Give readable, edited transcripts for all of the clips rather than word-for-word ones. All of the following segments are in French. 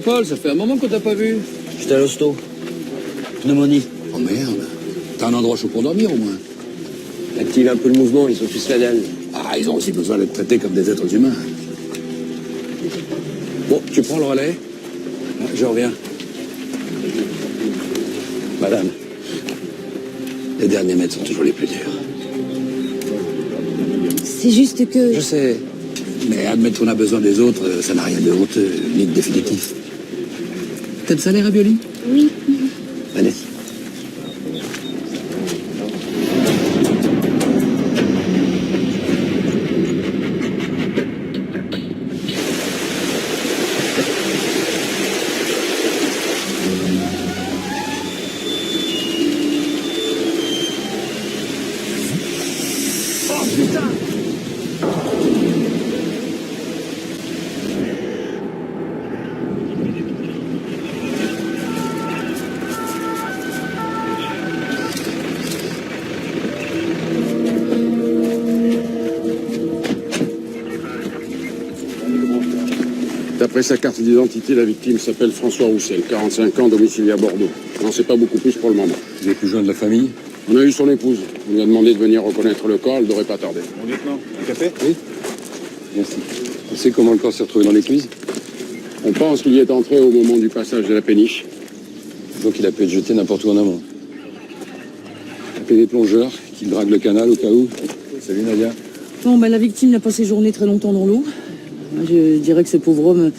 Paul, ça fait un moment qu'on t'a pas vu. J'étais à l'hosto. Pneumonie. Oh merde. T'as un endroit chaud pour dormir au moins. Active un peu le mouvement, ils ont tous la dalle. Ah, ils ont aussi besoin d'être traités comme des êtres humains. Bon, tu prends le relais. Je reviens. Madame, les derniers mètres sont toujours les plus durs. C'est juste que... Je sais. Mais admettre qu'on a besoin des autres, ça n'a rien de honteux, ni de définitif. T'aimes ça les raviolis? Oui. Allez. D'après sa carte d'identité, la victime s'appelle François Roussel, 45 ans, domicilié à Bordeaux. Non, c'est pas beaucoup plus pour le moment. Vous avez pu joindre la famille? On a eu son épouse. On lui a demandé de venir reconnaître le corps, elle devrait pas tarder. Mon lieutenant, un café? Oui. Merci. Vous savez comment le corps s'est retrouvé dans l'écluse? On pense qu'il y est entré au moment du passage de la péniche. Donc il a pu être jeté n'importe où en amont. Appelez des plongeurs qui draguent le canal au cas où. Salut Nadia. Bon, la victime n'a pas séjourné très longtemps dans l'eau. Je dirais que ce pauvre homme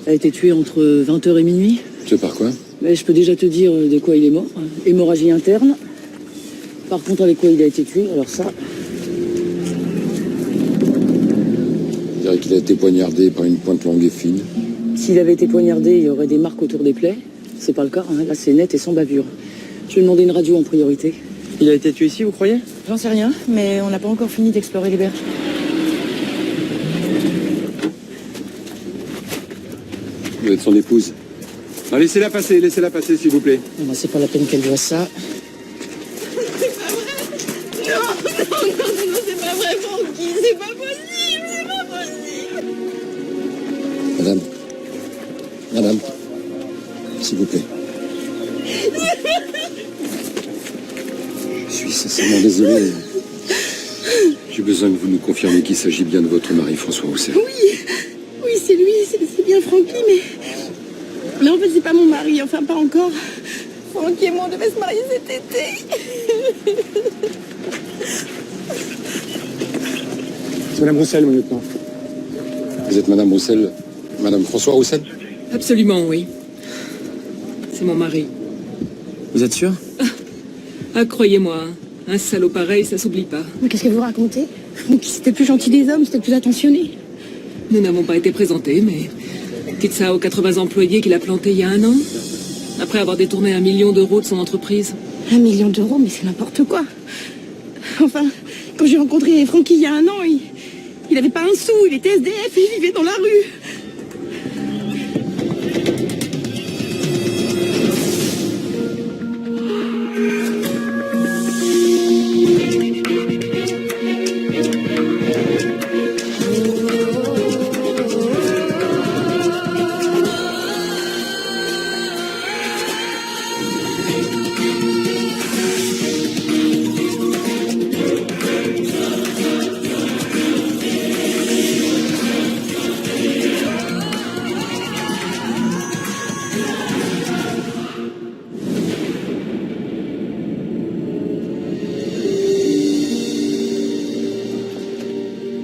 a été tué entre 20h et minuit. Tu sais par quoi? Mais je peux déjà te dire de quoi il est mort. Hémorragie interne. Par contre, avec quoi il a été tué, alors ça... Je dirais qu'il a été poignardé par une pointe longue et fine. S'il avait été poignardé, il y aurait des marques autour des plaies. C'est pas le cas, hein. Là c'est net et sans bavure. Je vais demander une radio en priorité. Il a été tué ici, vous croyez? J'en sais rien, mais on n'a pas encore fini d'explorer les berges. Vous êtes son épouse. Non, laissez-la passer s'il vous plaît. Bon, c'est pas la peine qu'elle voie ça. C'est pas vrai. Non, c'est pas vrai, Francky. C'est pas possible, c'est pas possible. Madame, s'il vous plaît. Je suis sincèrement désolé. J'ai besoin que vous nous confirmiez qu'il s'agit bien de votre mari, François Roussel. Oui, c'est lui, c'est bien Francky, mais en fait, c'est pas mon mari, enfin, pas encore. Francky et moi, on devait se marier cet été. C'est Madame Roussel, mon lieutenant. Vous êtes Madame Roussel, Madame François Roussel? Absolument, oui. C'est mon mari. Vous êtes sûr? Ah, croyez-moi, un salaud pareil, ça s'oublie pas. Mais qu'est-ce que vous racontez? C'était le plus gentil des hommes, c'était le plus attentionné. Nous n'avons pas été présentés, mais dites ça aux 80 employés qu'il a plantés il y a 1 an, après avoir détourné 1 million d'euros de son entreprise. 1 million d'euros, mais c'est n'importe quoi. Enfin, quand j'ai rencontré Francky il y a 1 an, il avait pas un sou, il était SDF et il vivait dans la rue.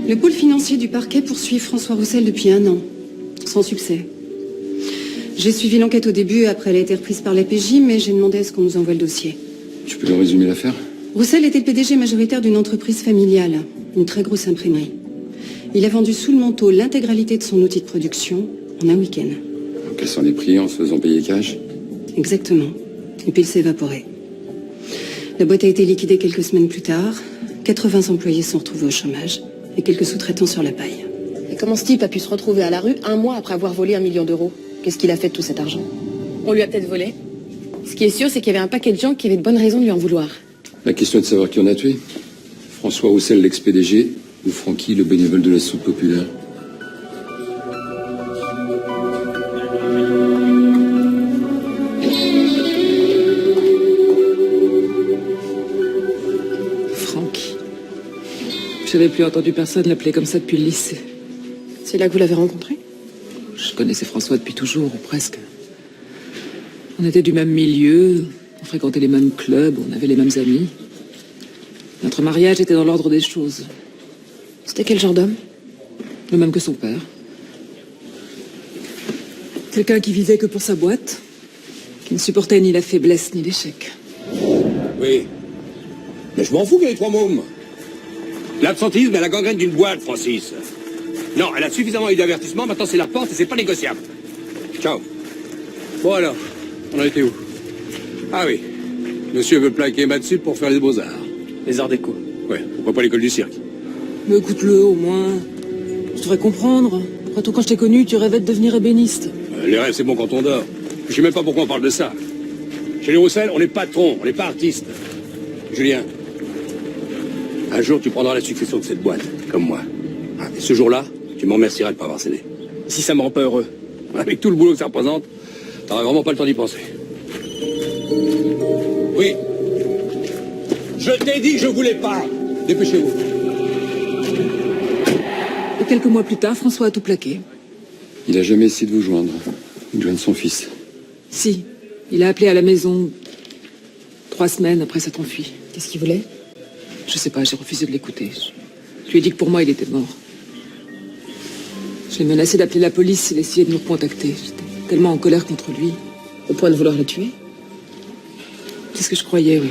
Le pôle financier du parquet poursuit François Roussel depuis 1 an, sans succès. J'ai suivi l'enquête au début, après elle a été reprise par la PJ, mais j'ai demandé à ce qu'on nous envoie le dossier. Tu peux nous résumer l'affaire? Roussel était le PDG majoritaire d'une entreprise familiale, une très grosse imprimerie. Il a vendu sous le manteau l'intégralité de son outil de production en un week-end. Quels sont les prix en se faisant payer cash? Exactement. Et puis il s'est évaporé. La boîte a été liquidée quelques semaines plus tard. 80 employés sont retrouvés au chômage et quelques sous-traitants sur la paille. Et comment ce type a pu se retrouver à la rue 1 mois après avoir volé 1 million d'euros? Qu'est-ce qu'il a fait de tout cet argent? On lui a peut-être volé. Ce qui est sûr, c'est qu'il y avait un paquet de gens qui avaient de bonnes raisons de lui en vouloir. La question est de savoir qui en a tué. François Roussel, l'ex-PDG, ou Francky, le bénévole de la soupe populaire. J'avais plus entendu personne l'appeler comme ça depuis le lycée. C'est là que vous l'avez rencontré? Je connaissais François depuis toujours, ou presque. On était du même milieu, on fréquentait les mêmes clubs, on avait les mêmes amis. Notre mariage était dans l'ordre des choses. C'était quel genre d'homme? Le même que son père. Quelqu'un qui vivait que pour sa boîte, qui ne supportait ni la faiblesse ni l'échec. Oui. Mais je m'en fous qu'il y ait 3 mômes. L'absentisme est la gangrène d'une boîte, Francis. Non, elle a suffisamment eu d'avertissement, maintenant c'est la porte et c'est pas négociable. Ciao. Bon alors, on a été où? Ah oui. Monsieur veut plaquer Mathsud pour faire les beaux-arts. Les arts déco. Ouais, pourquoi pas l'école du cirque? Mais écoute-le, au moins. Je devrais comprendre. Après tout, quand je t'ai connu, tu rêvais de devenir ébéniste. Les rêves, c'est bon quand on dort. Je sais même pas pourquoi on parle de ça. Chez les Roussel, on n'est pas patron, on n'est pas artiste. Julien, un jour tu prendras la succession de cette boîte, comme moi. Ah, et ce jour-là, tu m'en remercieras de ne pas avoir cédé. Si ça me rend pas heureux. Avec tout le boulot que ça représente, t'auras vraiment pas le temps d'y penser. Oui. Je t'ai dit que je voulais pas. Dépêchez-vous. Et quelques mois plus tard, François a tout plaqué. Il a jamais essayé de vous joindre, de joindre son fils. Si, il a appelé à la maison 3 semaines après s'être enfui. Qu'est-ce qu'il voulait? Je sais pas, j'ai refusé de l'écouter. Je lui ai dit que pour moi, il était mort. Je l'ai menacé d'appeler la police s'il essayait de nous contacter. J'étais tellement en colère contre lui. Au point de vouloir le tuer? C'est ce que je croyais, oui.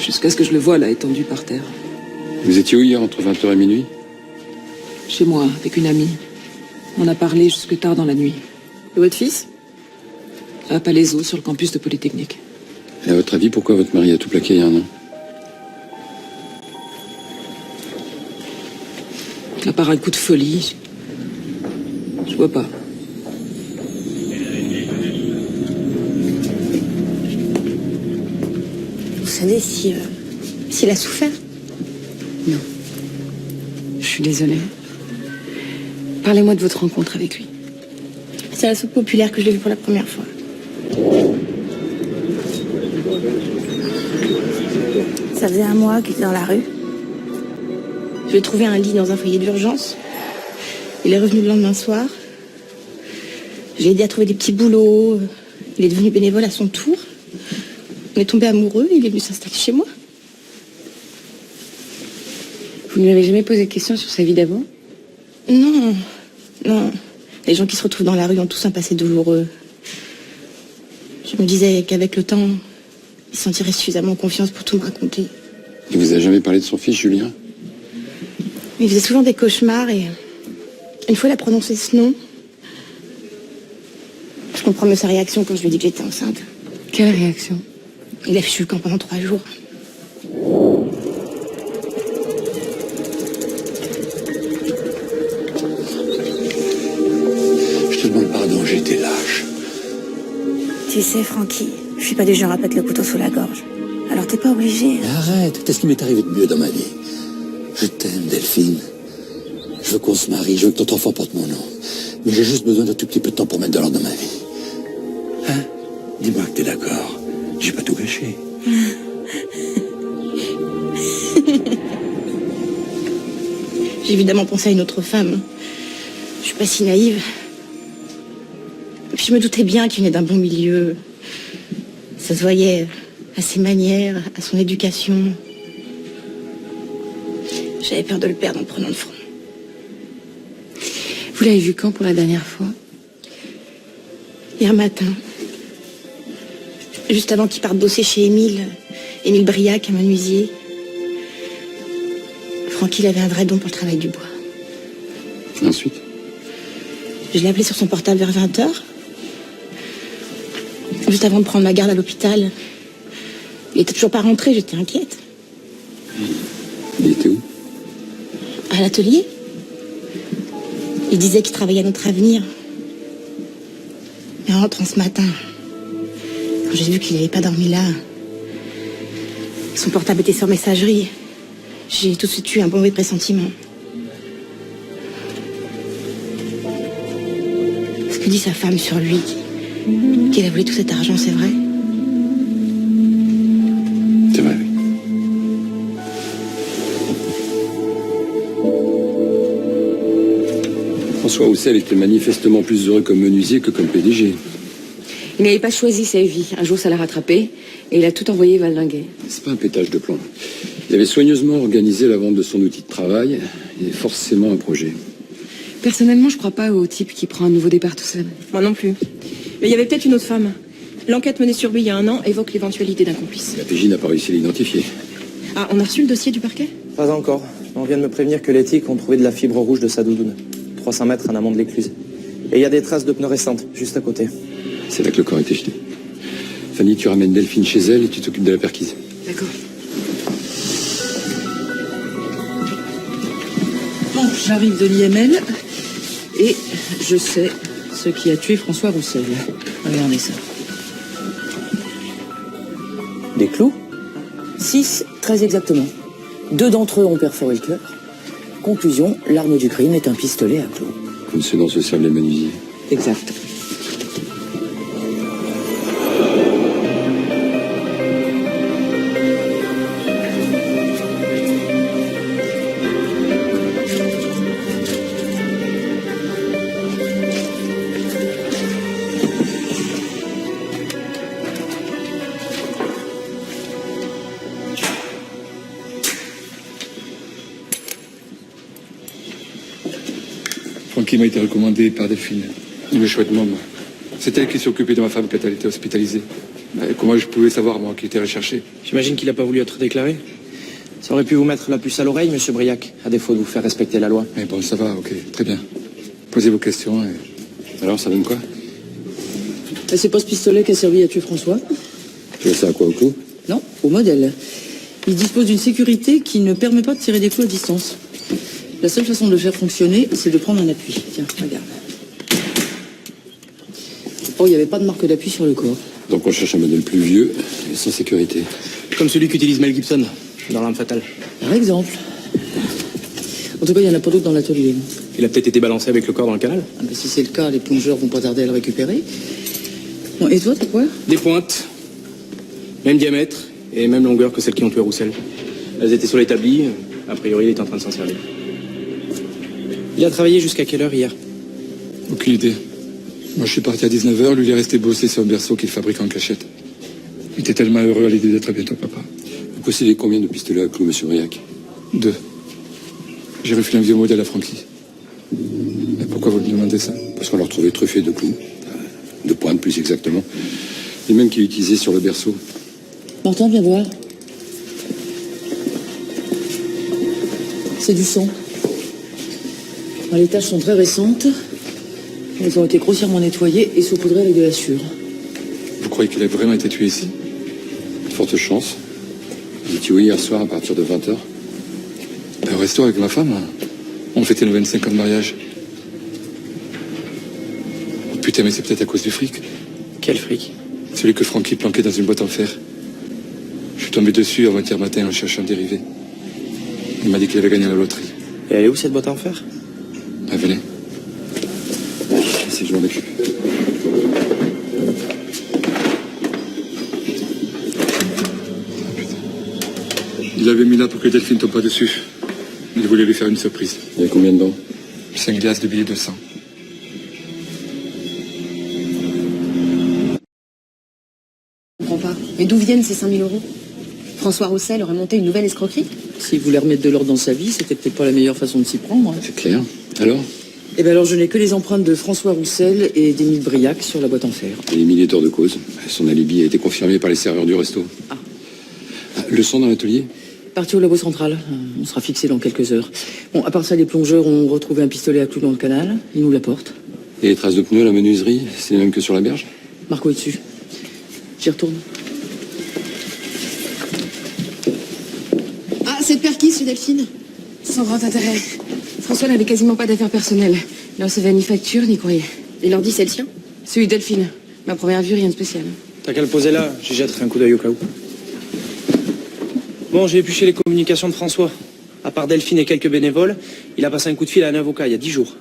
Jusqu'à ce que je le voie là, étendu par terre. Vous étiez où hier entre 20h et minuit? Chez moi, avec une amie. On a parlé jusque tard dans la nuit. Et votre fils? À Palaiseau, sur le campus de Polytechnique. Et à votre avis, pourquoi votre mari a tout plaqué il y a 1 an? À part un coup de folie, je vois pas. Vous savez s'il a souffert? Non. Je suis désolée. Parlez-moi de votre rencontre avec lui. C'est à la soupe populaire que je l'ai vu pour la première fois. Ça faisait 1 mois qu'il était dans la rue. Je lui ai trouvé un lit dans un foyer d'urgence. Il est revenu le lendemain soir. J'ai aidé à trouver des petits boulots. Il est devenu bénévole à son tour. On est tombé amoureux, il est venu s'installer chez moi. Vous ne lui avez jamais posé de questions sur sa vie d'avant? Non, non. Les gens qui se retrouvent dans la rue ont tous un passé douloureux. Je me disais qu'avec le temps, il se sentirait suffisamment confiance pour tout me raconter. Il vous a jamais parlé de son fils, Julien? Il faisait souvent des cauchemars et une fois il a prononcé ce nom. Je comprends mieux sa réaction quand je lui ai dit que j'étais enceinte. Quelle réaction? Il a fichu le camp pendant 3 jours. Je te demande pardon, j'ai été lâche. Tu sais, Francky, je suis pas du genre à mettre le couteau sous la gorge. Alors t'es pas obligé. Mais arrête, qu'est-ce qui m'est arrivé de mieux dans ma vie? Je t'aime, Delphine. Je veux qu'on se marie, je veux que ton enfant porte mon nom. Mais j'ai juste besoin d'un tout petit peu de temps pour mettre de l'ordre dans ma vie. Hein? Dis-moi que t'es d'accord. J'ai pas tout gâché. J'ai évidemment pensé à une autre femme. Je suis pas si naïve. Et puis je me doutais bien qu'il venait d'un bon milieu. Ça se voyait à ses manières, à son éducation. J'avais peur de le perdre en le prenant de front. Vous l'avez vu quand pour la dernière fois? Hier matin, juste avant qu'il parte bosser chez Émile Briac, un menuisier. Francky, il avait un vrai don pour le travail du bois. Ensuite? Je l'ai appelé sur son portable vers 20h. Juste avant de prendre ma garde à l'hôpital. Il était toujours pas rentré, j'étais inquiète. Il était où? À l'atelier. Il disait qu'il travaillait à notre avenir. Mais en rentrant ce matin, quand j'ai vu qu'il n'avait pas dormi là, son portable était sur messagerie, j'ai tout de suite eu un mauvais pressentiment. Ce que dit sa femme sur lui, qu'il a volé tout cet argent, c'est vrai? C'est vrai, oui. François Roussel était manifestement plus heureux comme menuisier que comme PDG. Il n'avait pas choisi sa vie. Un jour, ça l'a rattrapé et il a tout envoyé valdinguer. C'est pas un pétage de plomb. Il avait soigneusement organisé la vente de son outil de travail et forcément un projet. Personnellement, je crois pas au type qui prend un nouveau départ tout seul. Moi non plus. Mais il y avait peut-être une autre femme. L'enquête menée sur lui il y a 1 an évoque l'éventualité d'un complice. La PJ n'a pas réussi à l'identifier. Ah, on a reçu le dossier du parquet? Pas encore. On vient de me prévenir que l'éthique ont trouvé de la fibre rouge de sa doudoune. 300 mètres en amont de l'écluse. Et il y a des traces de pneus récentes, juste à côté. C'est là que le corps a été jeté. Fanny, tu ramènes Delphine chez elle et tu t'occupes de la perquise. D'accord. Bon, j'arrive de l'IML et je sais ce qui a tué François Roussel. Regardez ça. Des clous? 6, très exactement. 2 d'entre eux ont perforé le cœur. Conclusion, l'arme du crime est un pistolet à clous. Comme ceux dont se servent les menuisiers. Exact. Francky m'a été recommandé par Delphine. Une chouette môme. C'est elle qui s'est occupée de ma femme quand elle était hospitalisée. Mais comment je pouvais savoir, moi, qui était recherché? J'imagine qu'il n'a pas voulu être déclaré. Ça aurait pu vous mettre la puce à l'oreille, monsieur Briac, à défaut de vous faire respecter la loi. Mais bon, ça va, ok, très bien. Posez vos questions et... Alors, ça donne quoi? C'est pas ce pistolet qui a servi à tuer François? Tu veux ça à quoi, au clou? Non, au modèle. Il dispose d'une sécurité qui ne permet pas de tirer des coups à distance. La seule façon de le faire fonctionner, c'est de prendre un appui. Tiens, regarde. Oh, il n'y avait pas de marque d'appui sur le corps. Donc on cherche un modèle plus vieux et sans sécurité. Comme celui qu'utilise Mel Gibson, dans L'Arme Fatale. Par exemple. En tout cas, il n'y en a pas d'autres dans l'atelier. Il a peut-être été balancé avec le corps dans le canal. Ah ben, si c'est le cas, les plongeurs vont pas tarder à le récupérer. Bon, et toi, t'as quoi? Des pointes, même diamètre et même longueur que celles qui ont tué Roussel. Elles étaient sur l'établi, a priori il est en train de s'en servir. Il a travaillé jusqu'à quelle heure hier? Aucune idée. Moi, je suis parti à 19h, lui, il est resté bosser sur un berceau qu'il fabrique en cachette. Il était tellement heureux à l'idée d'être bientôt papa. Vous possédez combien de pistolets à clous, monsieur Briac? 2. J'ai refilé un vieux modèle à Francky. Mais pourquoi vous me demandez ça? Parce qu'on l'a retrouvé truffé de clous. De pointes, plus exactement. Les mêmes qu'il utilisait sur le berceau. Martin, viens voir. C'est du sang. Les taches sont très récentes. Elles ont été grossièrement nettoyées et saupoudrées avec de la sueur. Vous croyez qu'il a vraiment été tué ici? Forte chance. J'ai tué hier soir à partir de 20h. Au resto avec ma femme. On fêtait nos 25 ans de mariage. Oh, putain, mais c'est peut-être à cause du fric. Quel fric? Celui que Francky planquait dans une boîte en fer. Je suis tombé dessus avant-hier matin en cherchant un dérivé. Il m'a dit qu'il avait gagné à la loterie. Et elle est où cette boîte en fer? Ah, venez. Si je m'en occupe. Il l'avait mis là pour que Delphine tombe pas dessus. Il voulait lui faire une surprise. Il y a combien dedans? 5 glaces de billets de 100. Je comprends pas. Mais d'où viennent ces 5000 euros? François Roussel aurait monté une nouvelle escroquerie? S'il voulait remettre de l'ordre dans sa vie, c'était peut-être pas la meilleure façon de s'y prendre. C'est clair. Alors? Eh bien alors, je n'ai que les empreintes de François Roussel et d'Émile Briac sur la boîte en fer. Et Émile est hors de cause. Son alibi a été confirmé par les serveurs du resto. Ah. Le sang dans l'atelier? Parti au labo central. On sera fixé dans quelques heures. Bon, à part ça, les plongeurs ont retrouvé un pistolet à clous dans le canal. Ils nous l'apportent. Et les traces de pneus à la menuiserie, c'est les mêmes que sur la berge? Marco est dessus. J'y retourne. Ah, cette perquise chez Delphine? Sans grand intérêt. François n'avait quasiment pas d'affaires personnelles. Il ne recevait ni facture ni courrier. Et l'ordi, c'est le sien? Celui de Delphine. Ma première vue, rien de spécial. T'as qu'à le poser là, j'y jetterai un coup d'œil au cas où. Bon, j'ai épluché les communications de François. À part Delphine et quelques bénévoles, il a passé un coup de fil à un avocat il y a 10 jours.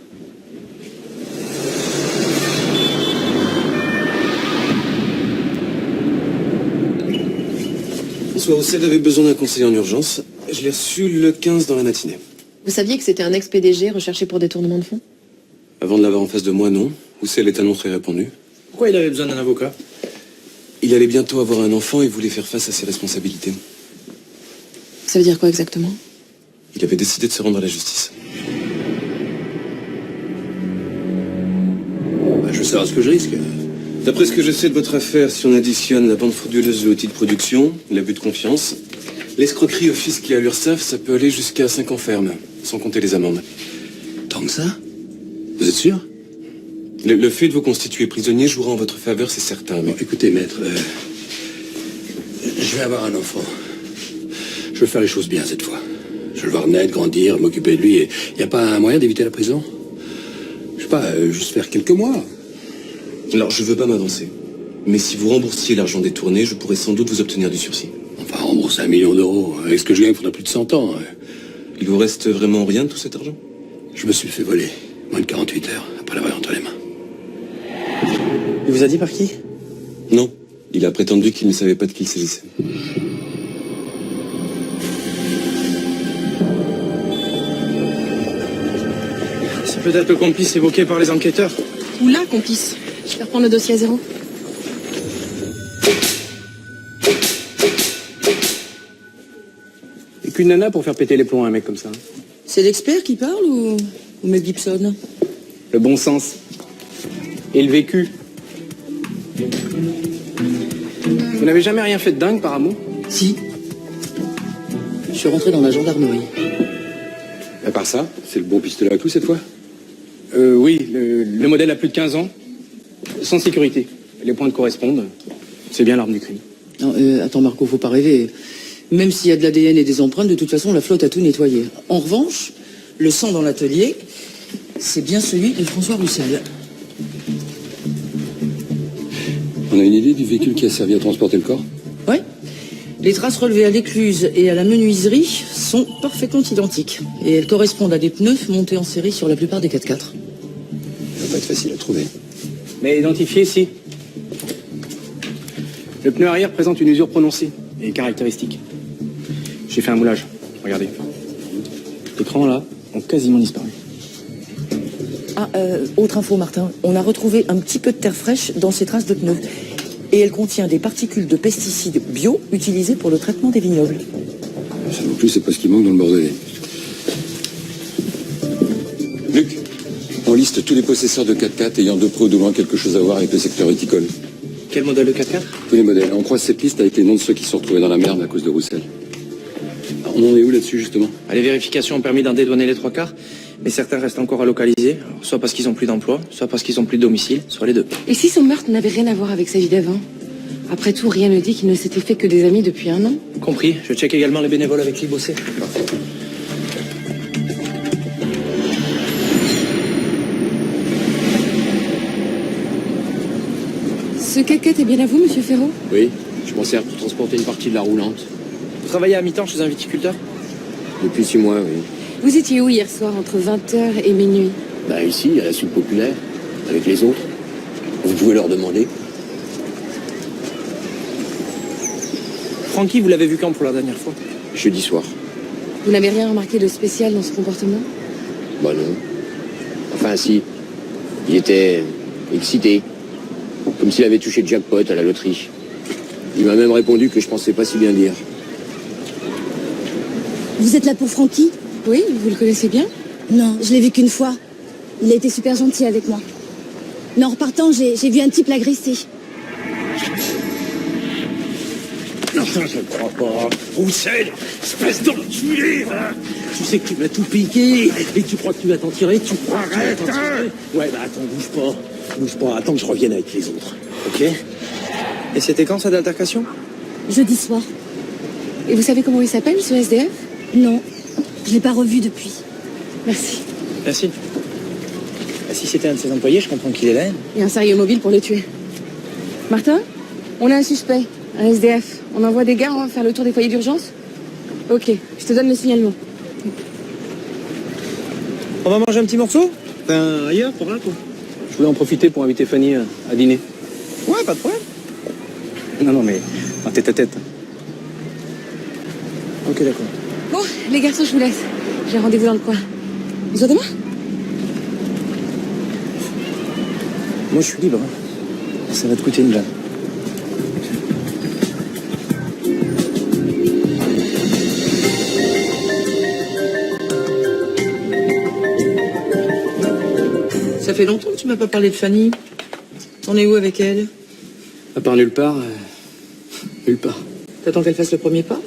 François Roussel avait besoin d'un conseiller en urgence. Je l'ai reçu le 15 dans la matinée. Vous saviez que c'était un ex-PDG recherché pour détournement de fonds? Avant de l'avoir en face de moi, non. Roussel est un nom très répandu. Pourquoi il avait besoin d'un avocat? Il allait bientôt avoir un enfant et voulait faire face à ses responsabilités. Ça veut dire quoi exactement? Il avait décidé de se rendre à la justice. Bah, je veux savoir ce que je risque. D'après ce que je sais de votre affaire, si on additionne la bande frauduleuse de l'outil de production, l'abus de confiance, l'escroquerie au fisc et à l'URSSAF, ça peut aller jusqu'à 5 ans ferme, sans compter les amendes. Tant que ça? Vous êtes sûr? Le fait de vous constituer prisonnier jouera en votre faveur, c'est certain. Mais... Bon, écoutez, maître, je vais avoir un enfant. Je veux faire les choses bien cette fois. Je veux le voir naître, grandir, m'occuper de lui. Il n'y a pas un moyen d'éviter la prison? Je sais pas, juste faire quelques mois. Alors, je veux pas m'avancer. Mais si vous remboursiez l'argent détourné, je pourrais sans doute vous obtenir du sursis. Enfin, rembourser 1 million d'euros. Avec ce que je gagne, il faudra plus de 100 ans. Il vous reste vraiment rien de tout cet argent? Je me suis fait voler. Moins de 48 heures, après l'avoir entre les mains. Il vous a dit par qui? Non. Il a prétendu qu'il ne savait pas de qui il s'agissait. C'est peut-être le complice évoqué par les enquêteurs. Ou là, complice. Je vais reprendre le dossier à zéro. Et qu'une nana pour faire péter les plombs à un mec comme ça. C'est l'expert qui parle ou Mel Gibson? Le bon sens. Et le vécu. Vous n'avez jamais rien fait de dingue par amour? Si. Je suis rentré dans la gendarmerie. À part ça, c'est le bon pistolet à clous cette fois? Oui, le modèle a plus de 15 ans. Sans sécurité. Les pointes correspondent. C'est bien l'arme du crime. Non, attends Marco, faut pas rêver. Même s'il y a de l'ADN et des empreintes, de toute façon, la flotte a tout nettoyé. En revanche, le sang dans l'atelier, c'est bien celui de François Roussel. On a une idée du véhicule qui a servi à transporter le corps? Ouais. Les traces relevées à l'écluse et à la menuiserie sont parfaitement identiques. Et elles correspondent à des pneus montés en série sur la plupart des 4x4. Ça va pas être facile à trouver. Mais identifié, si. Le pneu arrière présente une usure prononcée et caractéristique. J'ai fait un moulage. Regardez. Les crans, là, ont quasiment disparu. Ah, autre info, Martin. On a retrouvé un petit peu de terre fraîche dans ces traces de pneus. Et elle contient des particules de pesticides bio utilisés pour le traitement des vignobles. Ça non plus, c'est pas ce qui manque dans le Bordelais. Luc, on liste tous les possesseurs de 4x4 ayant de près ou de loin quelque chose à voir avec le secteur viticole. Quel modèle de 4x4? Tous les modèles. On croise cette liste avec les noms de ceux qui se sont retrouvés dans la merde à cause de Roussel. Alors, on en est où là-dessus, justement? Les vérifications ont permis d'en dédouaner les 3/4, mais certains restent encore à localiser, soit parce qu'ils ont plus d'emploi, soit parce qu'ils ont plus de domicile, soit les deux. Et si son meurtre n'avait rien à voir avec sa vie d'avant? Après tout, rien ne dit qu'il ne s'était fait que des amis depuis 1 an. Compris. Je check également les bénévoles avec qui il bossait. Ce 4x4 est bien à vous, monsieur Ferraud? Oui, je m'en sers pour transporter une partie de la roulante. Vous travaillez à mi-temps chez un viticulteur? Depuis 6 mois, oui. Vous étiez où hier soir, entre 20h et minuit? Bah ici, à la Suite Populaire, avec les autres. Vous pouvez leur demander. Francky, vous l'avez vu quand pour la dernière fois? Jeudi soir. Vous n'avez rien remarqué de spécial dans ce comportement? Bah non. Enfin si. Il était excité. Comme s'il avait touché le jackpot à la loterie. Il m'a même répondu que je pensais pas si bien dire. Vous êtes là pour Francky? Oui, vous le connaissez bien? Non, je l'ai vu qu'une fois. Il a été super gentil avec moi. Mais en repartant, j'ai vu un type l'agresser. Non, je ne crois pas. Roussel, espèce d'enculé, hein. Tu sais que tu m'as tout piqué, et tu crois que tu vas t'en tirer, tu crois que tu vas t'en tirer. Ouais, bah attends, bouge pas. Bouge pas, attends que je revienne avec les autres, ok? Et c'était quand cette altercation? Jeudi soir. Et vous savez comment il s'appelle, ce SDF? Non, je l'ai pas revu depuis. Merci. Merci. Bah, si c'était un de ses employés, je comprends qu'il est là. Et un sérieux mobile pour le tuer. Martin, on a un suspect, un SDF. On envoie des gars, on va faire le tour des foyers d'urgence? Ok, je te donne le signalement. On va manger un petit morceau? Enfin, ailleurs, pour là, quoi. Je voulais en profiter pour inviter Fanny à dîner. Ouais, pas de problème. Non, mais en tête à tête. Ok, d'accord. Bon, les garçons, je vous laisse. J'ai rendez-vous dans le coin. On se voit demain? Moi, je suis libre. Ça va te coûter une blinde. Ça fait longtemps que tu m'as pas parlé de Fanny. T'en es où avec elle? À part nulle part, nulle part. T'attends qu'elle fasse le premier pas?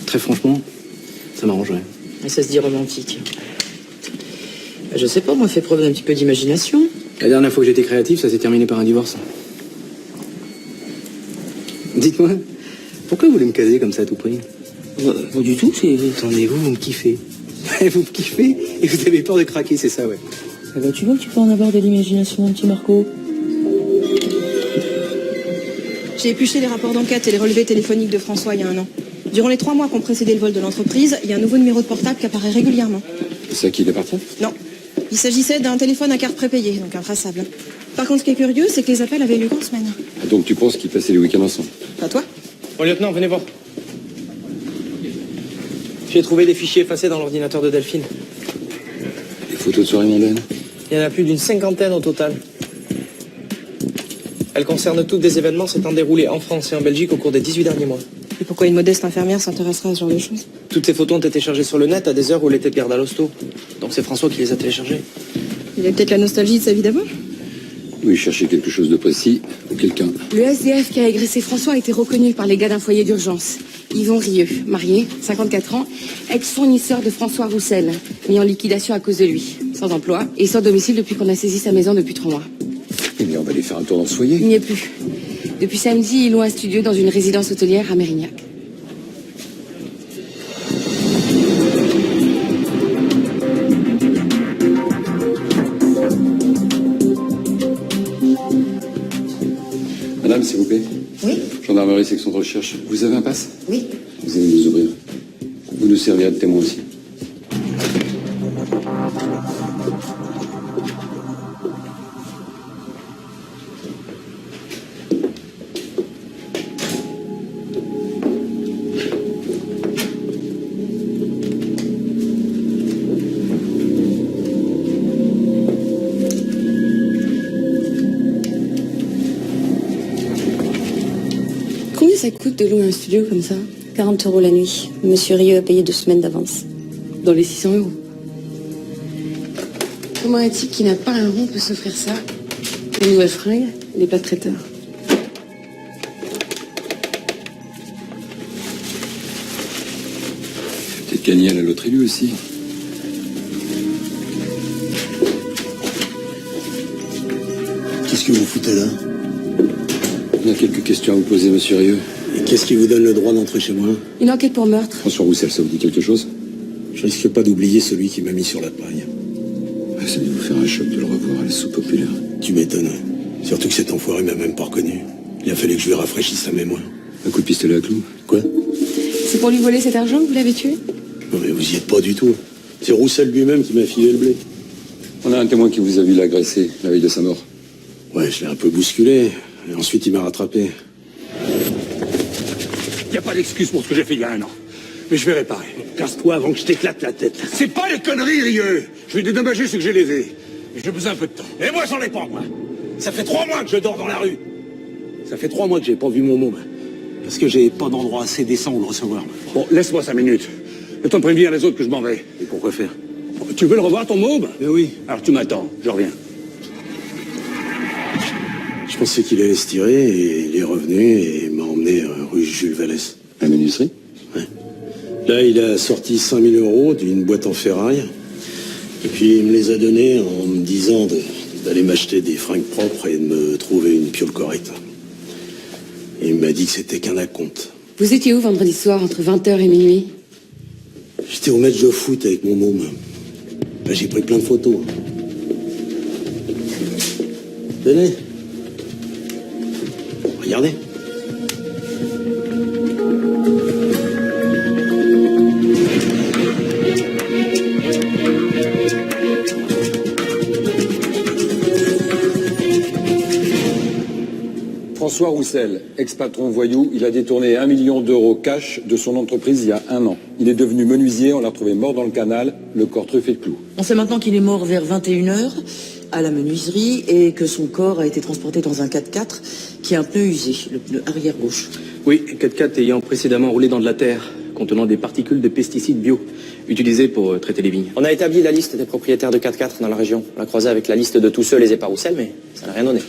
Très franchement, ça m'arrangerait. Et ça se dit romantique. Je sais pas, moi, fais preuve d'un petit peu d'imagination. La dernière fois que j'étais créatif, ça s'est terminé par un divorce. Dites-moi, pourquoi vous voulez me caser comme ça à tout prix? Pas du tout, c'est... Attendez, vous me kiffez. Vous me kiffez et vous avez peur de craquer, c'est ça, ouais. Eh ben, tu vois que tu peux en avoir de l'imagination, mon petit Marco. J'ai épluché les rapports d'enquête et les relevés téléphoniques de François il y a 1 an. Durant les 3 mois qui ont précédé le vol de l'entreprise, il y a un nouveau numéro de portable qui apparaît régulièrement. C'est à qui il appartient? Non. Il s'agissait d'un téléphone à carte prépayée, donc intraçable. Par contre, ce qui est curieux, c'est que les appels avaient lieu qu'en semaine. Donc tu penses qu'ils passaient les week-ends ensemble? Pas toi? Bon, lieutenant, venez voir. J'ai trouvé des fichiers effacés dans l'ordinateur de Delphine. Des photos de soirée mondaine? Il y en a plus d'une 50aine au total. Elles concernent toutes des événements s'étant déroulés en France et en Belgique au cours des 18 derniers mois. Et pourquoi une modeste infirmière s'intéresserait à ce genre de choses? Toutes ces photos ont été chargées sur le net à des heures où elle était de garde à l'hosto. Donc c'est François qui les a téléchargées. Il a peut-être la nostalgie de sa vie d'avant? Oui, chercher quelque chose de précis ou quelqu'un. Le SDF qui a agressé François a été reconnu par les gars d'un foyer d'urgence. Yvon Rieux, marié, 54 ans, ex-fournisseur de François Roussel, mis en liquidation à cause de lui, sans emploi et sans domicile depuis qu'on a saisi sa maison depuis 3 mois. Eh bien, on va aller faire un tour dans ce foyer. Il n'y est plus. Depuis samedi, ils louent un studio dans une résidence hôtelière à Mérignac. Madame, s'il vous plaît. Oui. Gendarmerie, section de recherche. Vous avez un passe? Oui. Vous allez nous ouvrir. Vous nous servirez de témoin aussi. Combien ça coûte de louer un studio comme ça? 40 € la nuit. Monsieur Rieux a payé 2 semaines d'avance. Dans les 600 €. Comment un type qui n'a pas un rond peut s'offrir ça? Une nouvelle fringue, les plats de traiteur. Peut-être gagné à la loterie lui aussi. Qu'est-ce que vous foutez là? On a quelques questions à vous poser, monsieur Rieux. Et qu'est-ce qui vous donne le droit d'entrer chez moi? Une enquête pour meurtre. François Roussel, ça vous dit quelque chose? Je risque pas d'oublier celui qui m'a mis sur la paille. Ça vient vous faire un choc de le revoir à la soupe populaire. Tu m'étonnes. Surtout que cet enfoiré m'a même pas reconnu. Il a fallu que je lui rafraîchisse sa mémoire. Un coup de pistolet à clous? Quoi? C'est pour lui voler cet argent que vous l'avez tué? Non mais vous y êtes pas du tout. C'est Roussel lui-même qui m'a filé le blé. On a un témoin qui vous a vu l'agresser la veille de sa mort. Ouais, je l'ai un peu bousculé. Et ensuite, il m'a rattrapé. Y a pas d'excuse pour ce que j'ai fait il y a 1 an. Mais je vais réparer. Casse-toi avant que je t'éclate la tête. C'est pas les conneries, Rieux. Je vais dédommager ce que j'ai lésé. Et j'ai besoin un peu de temps. Et moi, j'en ai pas, moi. Ça fait 3 mois que je dors dans la rue. Ça fait 3 mois que j'ai pas vu mon môme. Parce que j'ai pas d'endroit assez décent où le recevoir. Bon, laisse-moi 5 minutes. Le temps de prévenir les autres que je m'en vais. Et pourquoi faire? Tu veux le revoir, ton môme? Mais oui. Alors tu m'attends, je reviens. Je pensais qu'il allait se tirer et il est revenu et m'a emmené rue Jules Vallès. La menuiserie? Ouais. Là, il a sorti 5 000 € d'une boîte en ferraille. Et puis, il me les a donnés en me disant d'aller m'acheter des fringues propres et de me trouver une piole correcte. Et il m'a dit que c'était qu'un acompte. Vous étiez où vendredi soir, entre 20h et minuit? J'étais au match de foot avec mon môme. Là, j'ai pris plein de photos. Tenez. Regardez. François Roussel, ex-patron voyou, il a détourné 1 million d'euros cash de son entreprise il y a 1 an. Il est devenu menuisier, on l'a retrouvé mort dans le canal, le corps truffé de clous. On sait maintenant qu'il est mort vers 21h. à la menuiserie et que son corps a été transporté dans un 4x4 qui a un pneu usé, le pneu arrière gauche. Oui, 4x4 ayant précédemment roulé dans de la terre, contenant des particules de pesticides bio, utilisés pour traiter les vignes. On a établi la liste des propriétaires de 4x4 dans la région. On l'a croisé avec la liste de tous ceux lésés par Roussel, mais ça n'a rien donné.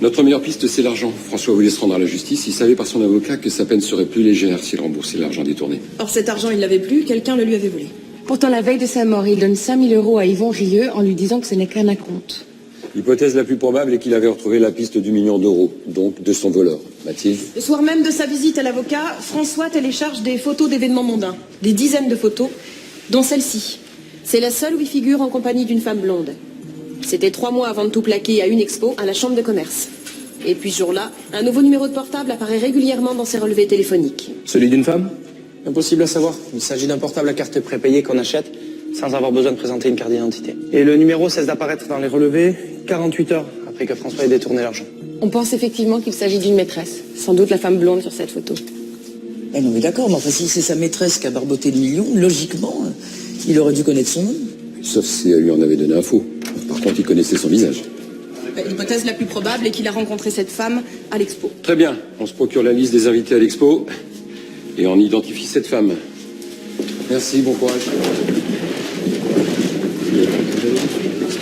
Notre meilleure piste, c'est l'argent. François voulait se rendre à la justice. Il savait par son avocat que sa peine serait plus légère s'il remboursait l'argent détourné. Or cet argent, il l'avait plus, quelqu'un le lui avait volé. Pourtant, la veille de sa mort, il donne 5 000 € à Yvon Rieux en lui disant que ce n'est qu'un acompte. L'hypothèse la plus probable est qu'il avait retrouvé la piste du million d'euros, donc de son voleur. Mathilde? Le soir même de sa visite à l'avocat, François télécharge des photos d'événements mondains. Des dizaines de photos, dont celle-ci. C'est la seule où il figure en compagnie d'une femme blonde. C'était 3 mois avant de tout plaquer à une expo à la chambre de commerce. Et puis ce jour-là, un nouveau numéro de portable apparaît régulièrement dans ses relevés téléphoniques. Celui d'une femme? Impossible à savoir. Il s'agit d'un portable à carte prépayée qu'on achète sans avoir besoin de présenter une carte d'identité. Et le numéro cesse d'apparaître dans les relevés 48 heures après que François ait détourné l'argent. On pense effectivement qu'il s'agit d'une maîtresse. Sans doute la femme blonde sur cette photo. Eh non mais d'accord, mais enfin si c'est sa maîtresse qui a barboté le million, logiquement, il aurait dû connaître son nom. Sauf si elle lui en avait donné info. Par contre, il connaissait son visage. L'hypothèse la plus probable est qu'il a rencontré cette femme à l'expo. Très bien. On se procure la liste des invités à l'expo et on identifie cette femme. Merci, bon courage.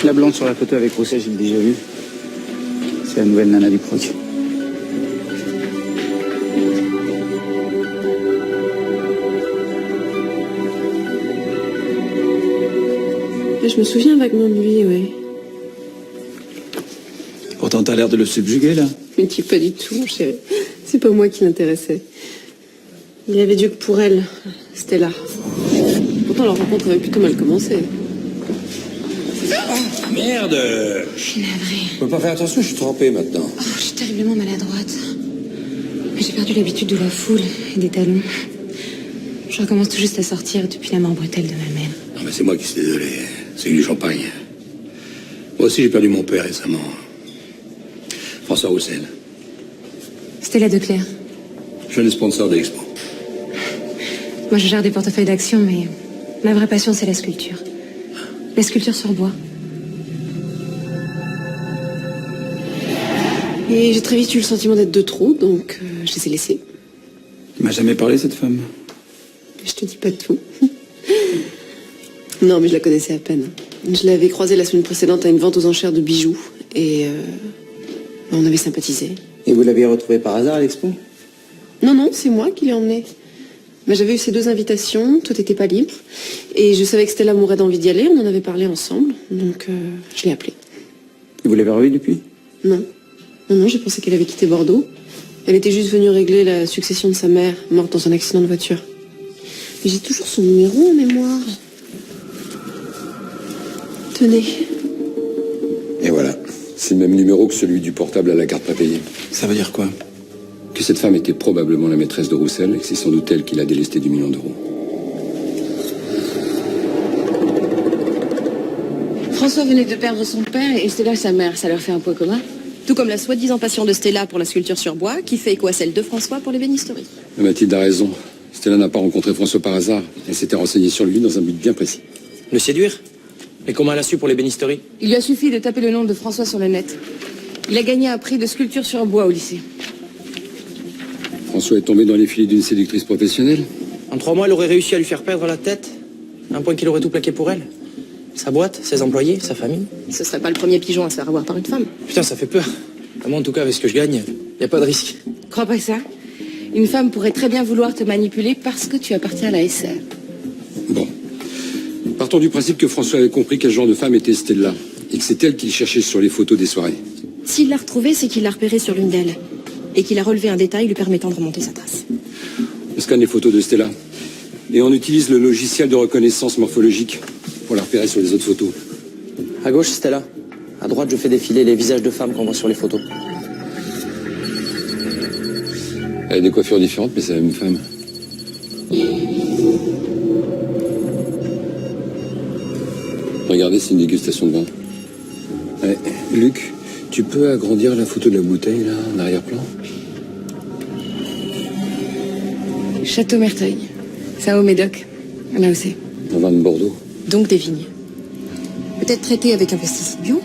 La blonde sur la photo avec Roussel, j'ai déjà vu. C'est la nouvelle nana du proc. Je me souviens vaguement de lui, oui. Pourtant, t'as l'air de le subjuguer, là. Mais tu pas du tout, mon chéri. C'est pas moi qui l'intéressais. Il avait Dieu que pour elle, Stella. Pourtant, leur rencontre avait plutôt mal commencé. Merde! Je suis navrée. Je peux pas faire attention, je suis trempé maintenant. Oh, je suis terriblement maladroite. Mais j'ai perdu l'habitude de la foule et des talons. Je recommence tout juste à sortir depuis la mort brutale de ma mère. Non, mais c'est moi qui suis désolé. C'est du champagne. Moi aussi, j'ai perdu mon père récemment. François Roussel. Stella Declerc. Je suis un des sponsors de l'expo. Moi, je gère des portefeuilles d'actions, mais ma vraie passion, c'est la sculpture. La sculpture sur bois. Et j'ai très vite eu le sentiment d'être de trop, donc je les ai laissés. Tu m'as jamais parlé, cette femme. Je te dis pas tout. Non, mais je la connaissais à peine. Je l'avais croisée la semaine précédente à une vente aux enchères de bijoux, et on avait sympathisé. Et vous l'aviez retrouvée par hasard à l'expo? Non, c'est moi qui l'ai emmenée. Mais j'avais eu ces 2 invitations, tout n'était pas libre. Et je savais que Stella mourrait d'envie d'y aller, on en avait parlé ensemble, donc je l'ai appelée. Et vous l'avez revue depuis? Non, j'ai pensé qu'elle avait quitté Bordeaux. Elle était juste venue régler la succession de sa mère, morte dans un accident de voiture. Mais j'ai toujours son numéro en mémoire. Tenez. Et voilà. C'est le même numéro que celui du portable à la carte prépayée. Ça veut dire quoi? Que cette femme était probablement la maîtresse de Roussel et que c'est sans doute elle qui l'a délesté du million d'euros. François venait de perdre son père et Stella sa mère. Ça leur fait un point commun. Tout comme la soi-disant passion de Stella pour la sculpture sur bois, qui fait écho à celle de François pour l'ébénisterie. Mais Mathilde a raison. Stella n'a pas rencontré François par hasard. Elle s'était renseignée sur lui dans un but bien précis. Le séduire? Mais comment elle a su pour l'ébénisterie? Il lui a suffi de taper le nom de François sur le net. Il a gagné un prix de sculpture sur bois au lycée. François est tombé dans les filets d'une séductrice professionnelle. En 3 mois, elle aurait réussi à lui faire perdre la tête. À un point qu'il aurait tout plaqué pour elle. Sa boîte, ses employés, sa famille. Ce serait pas le premier pigeon à se faire avoir par une femme. Putain, ça fait peur. Moi, en tout cas, avec ce que je gagne, y a pas de risque. Crois pas ça. Une femme pourrait très bien vouloir te manipuler parce que tu appartiens à la SR. Bon. Partons du principe que François avait compris quel genre de femme était Stella. Et que c'est elle qu'il cherchait sur les photos des soirées. S'il l'a retrouvée, c'est qu'il l'a repérée sur l'une d'elles. Et qu'il a relevé un détail lui permettant de remonter sa trace. On scanne les photos de Stella. Et on utilise le logiciel de reconnaissance morphologique pour la repérer sur les autres photos. À gauche, Stella. À droite, je fais défiler les visages de femmes qu'on voit sur les photos. Elle a des coiffures différentes, mais c'est la même femme. Regardez, c'est une dégustation de vin. Ouais. Luc, tu peux agrandir la photo de la bouteille, là, en arrière-plan? Château Merteuil. Ça au Médoc. Là aussi. Un vin de Bordeaux. Donc des vignes. Peut-être traité avec un pesticide bio.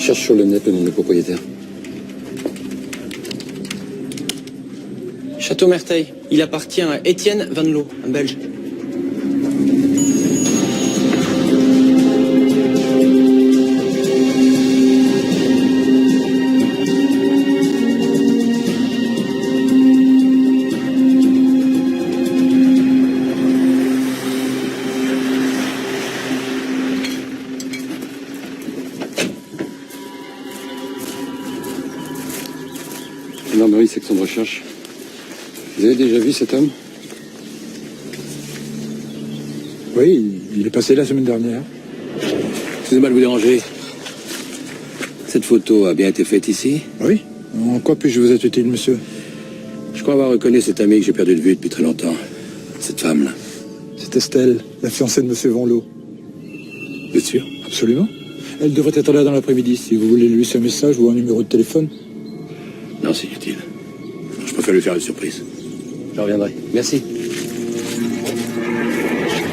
Cherche sur le net le nom du propriétaire. Château Merteil. Il appartient à Étienne Van Loo, un Belge. Gendarmerie, section de recherche. Vous avez déjà vu cet homme? Oui, il est passé la semaine dernière. Excusez-moi de vous déranger. Cette photo a bien été faite ici? Oui. En quoi puis-je vous être utile, monsieur? Je crois avoir reconnu cette amie que j'ai perdu de vue depuis très longtemps. Cette femme-là. C'est Estelle, la fiancée de monsieur Van Loo. Vous êtes sûr? Absolument. Elle devrait être là dans l'après-midi, si vous voulez lui laisser un message ou un numéro de téléphone. Non, c'est inutile. Je préfère lui faire une surprise. Je reviendrai. Merci.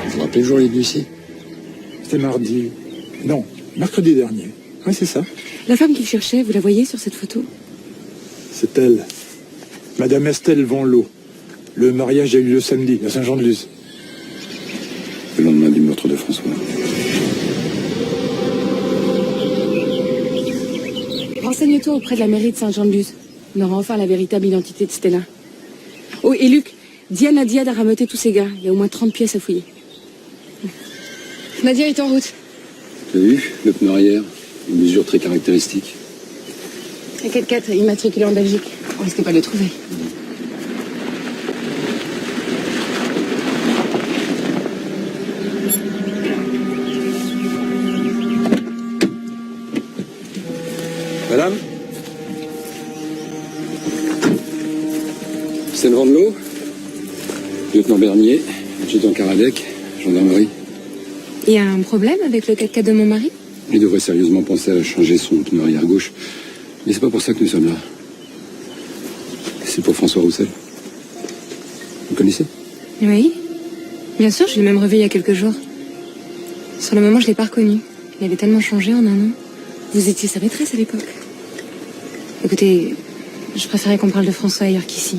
Vous vous rappelez le jour il est venu ici? C'était mardi. Non, mercredi dernier. Oui, c'est ça. La femme qu'il cherchait, vous la voyez sur cette photo? C'est elle. Madame Estelle Van Loo. Le mariage a eu lieu samedi, à Saint-Jean-de-Luz. Le lendemain du meurtre de François. Renseigne-toi auprès de la mairie de Saint-Jean-de-Luz. On aura enfin la véritable identité de Stella. Oh, et Luc, dis à Nadia de rameuter tous ces gars. Il y a au moins 30 pièces à fouiller. Nadia est en route. T'as vu? Le pneu arrière. Une mesure très caractéristique. Un 4x4 immatriculé en Belgique. On risque pas de le trouver. Madame? Estelle Van Loo, lieutenant Bernier, adjudant Karadec, gendarmerie. Il y a un problème avec le 4x4 de mon mari? Il devrait sérieusement penser à changer son pneu arrière gauche. Mais c'est pas pour ça que nous sommes là. C'est pour François Roussel. Vous connaissez? Oui. Bien sûr, je l'ai même revu il y a quelques jours. Sur le moment, je l'ai pas reconnu. Il avait tellement changé en un an. Vous étiez sa maîtresse à l'époque. Écoutez, je préférais qu'on parle de François ailleurs qu'ici.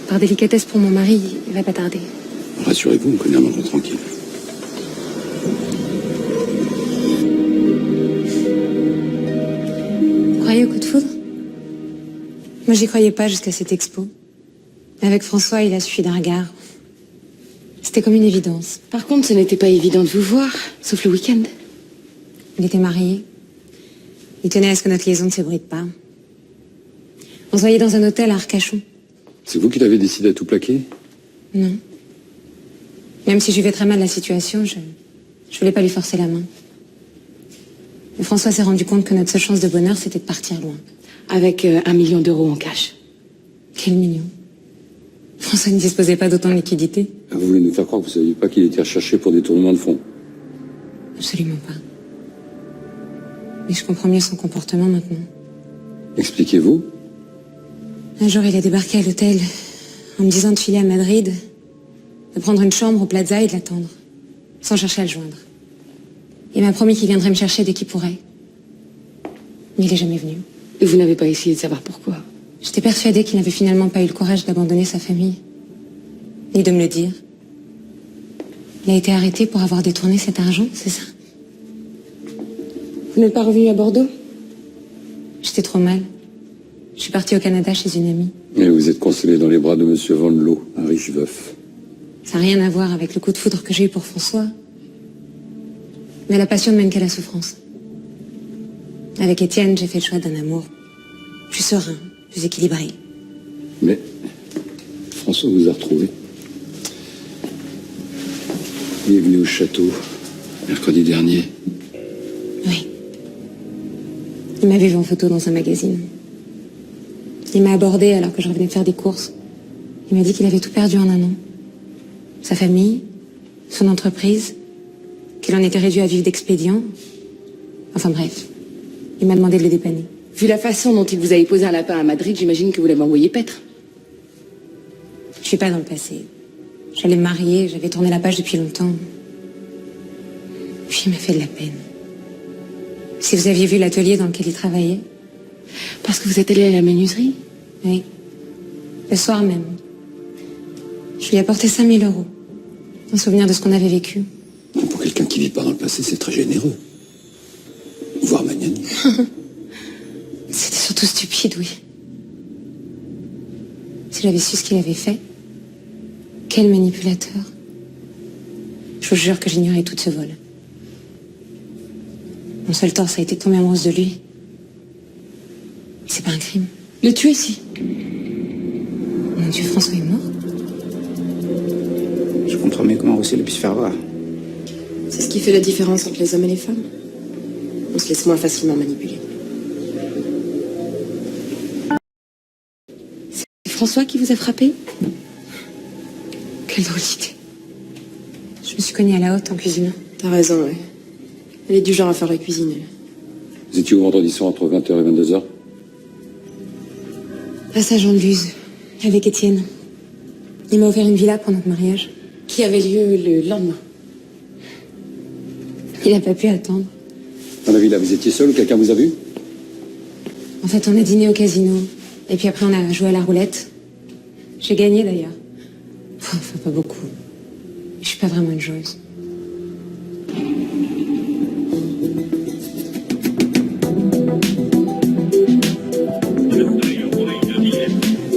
Par délicatesse pour mon mari, il va pas tarder. Rassurez-vous, on connaît un endroit tranquille. Vous croyez au coup de foudre? Moi, j'y croyais pas jusqu'à cette expo. Mais avec François, il a suffi d'un regard. C'était comme une évidence. Par contre, ce n'était pas évident de vous voir, sauf le week-end. Il était marié. Il tenait à ce que notre liaison ne s'ébruite pas. On se voyait dans un hôtel à Arcachon. C'est vous qui l'avez décidé à tout plaquer? Non. Même si je vivais très mal la situation, je voulais pas lui forcer la main. Mais François s'est rendu compte que notre seule chance de bonheur, c'était de partir loin. Avec 1 million d'euros en cash. Quel million? François ne disposait pas d'autant de liquidités. Vous voulez nous faire croire que vous ne saviez pas qu'il était recherché pour des tournements de fonds? Absolument pas. Mais je comprends mieux son comportement maintenant. Expliquez-vous. Un jour, il a débarqué à l'hôtel en me disant de filer à Madrid, de prendre une chambre au Plaza et de l'attendre, sans chercher à le joindre. Il m'a promis qu'il viendrait me chercher dès qu'il pourrait. Mais il n'est jamais venu. Et vous n'avez pas essayé de savoir pourquoi? J'étais persuadée qu'il n'avait finalement pas eu le courage d'abandonner sa famille, ni de me le dire. Il a été arrêté pour avoir détourné cet argent, c'est ça? Vous n'êtes pas revenu à Bordeaux? J'étais trop mal. Je suis partie au Canada chez une amie. Et vous êtes consolé dans les bras de monsieur Van Loo, un riche veuf. Ça n'a rien à voir avec le coup de foudre que j'ai eu pour François. Mais la passion ne mène qu'à la souffrance. Avec Étienne, j'ai fait le choix d'un amour plus serein, plus équilibré. Mais François vous a retrouvé. Il est venu au château mercredi dernier. Oui. Il m'avait vu en photo dans un magazine. Il m'a abordé alors que je revenais de faire des courses. Il m'a dit qu'il avait tout perdu en un an. Sa famille, son entreprise, qu'il en était réduit à vivre d'expédients. Enfin bref, il m'a demandé de le dépanner. Vu la façon dont il vous avait posé un lapin à Madrid, j'imagine que vous l'avez envoyé paître. Je suis pas dans le passé. J'allais me marier, j'avais tourné la page depuis longtemps. Puis il m'a fait de la peine. Si vous aviez vu l'atelier dans lequel il travaillait. Parce que vous êtes allé à la menuiserie? Oui. Le soir même. Je lui ai apporté 5 000 €. En souvenir de ce qu'on avait vécu. Pour quelqu'un qui vit pas dans le passé, c'est très généreux. Voire magnanime. C'était surtout stupide, oui. Si j'avais su ce qu'il avait fait. Quel manipulateur. Je vous jure que j'ignorais tout de ce vol. Mon seul tort, ça a été de tomber amoureuse de lui. C'est pas un crime. Le tuer, si. Mon Dieu, François est mort. Je comprends mieux comment Roussel a pu se faire voir. C'est ce qui fait la différence entre les hommes et les femmes. On se laisse moins facilement manipuler. C'est François qui vous a frappé? Quelle drôle d'idée. Je me suis cognée à la haute en cuisinant. T'as raison, ouais. Elle est du genre à faire la cuisine, elle. Vous étiez où vendredi soir entre 20h et 22h? À Saint-Jean-de-Luz, avec Étienne. Il m'a offert une villa pour notre mariage. Qui avait lieu le lendemain. Il n'a pas pu attendre. Dans la villa, vous étiez seul ou quelqu'un vous a vu? En fait, on a dîné au casino. Et puis après, on a joué à la roulette. J'ai gagné, d'ailleurs. Enfin, pas beaucoup. Je suis pas vraiment une joueuse.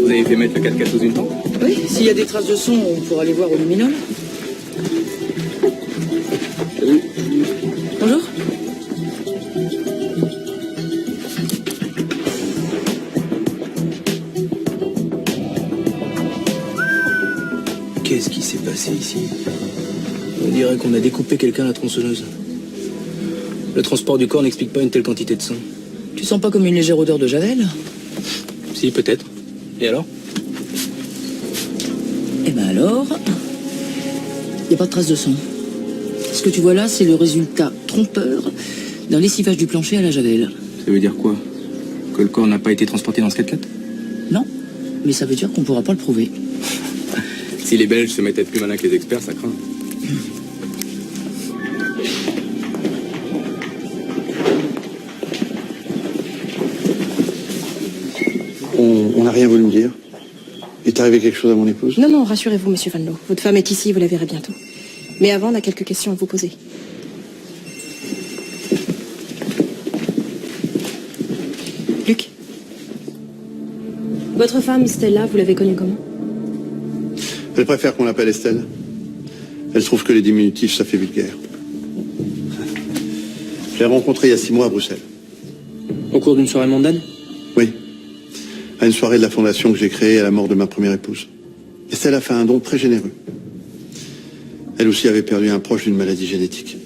Vous avez fait mettre le 4x4 sous une tente? Oui, s'il y a des traces de son, on pourra les voir au luminol. Bonjour. Qu'est-ce qui s'est passé ici? On dirait qu'on a découpé quelqu'un à la tronçonneuse. Le transport du corps n'explique pas une telle quantité de sang. Tu sens pas comme une légère odeur de javel? Si, peut-être. Et alors? Eh ben alors, il n'y a pas de trace de sang. Ce que tu vois là, c'est le résultat trompeur d'un lessivage du plancher à la javel. Ça veut dire quoi? Que le corps n'a pas été transporté dans ce 4x4? Non, mais ça veut dire qu'on pourra pas le prouver. Si les Belges se mettent à être plus malins que les experts, ça craint. On n'a rien voulu me dire. Il est arrivé quelque chose à mon épouse? Non, non, rassurez-vous, monsieur Van Loo. Votre femme est ici, vous la verrez bientôt. Mais avant, on a quelques questions à vous poser. Luc. Votre femme, Stella, vous l'avez connue comment? Elle préfère qu'on l'appelle Estelle. Elle trouve que les diminutifs, ça fait vulgaire. Je l'ai rencontrée il y a 6 mois à Bruxelles. Au cours d'une soirée mondaine? Oui. À une soirée de la fondation que j'ai créée à la mort de ma première épouse. Estelle a fait un don très généreux. Elle aussi avait perdu un proche d'une maladie génétique.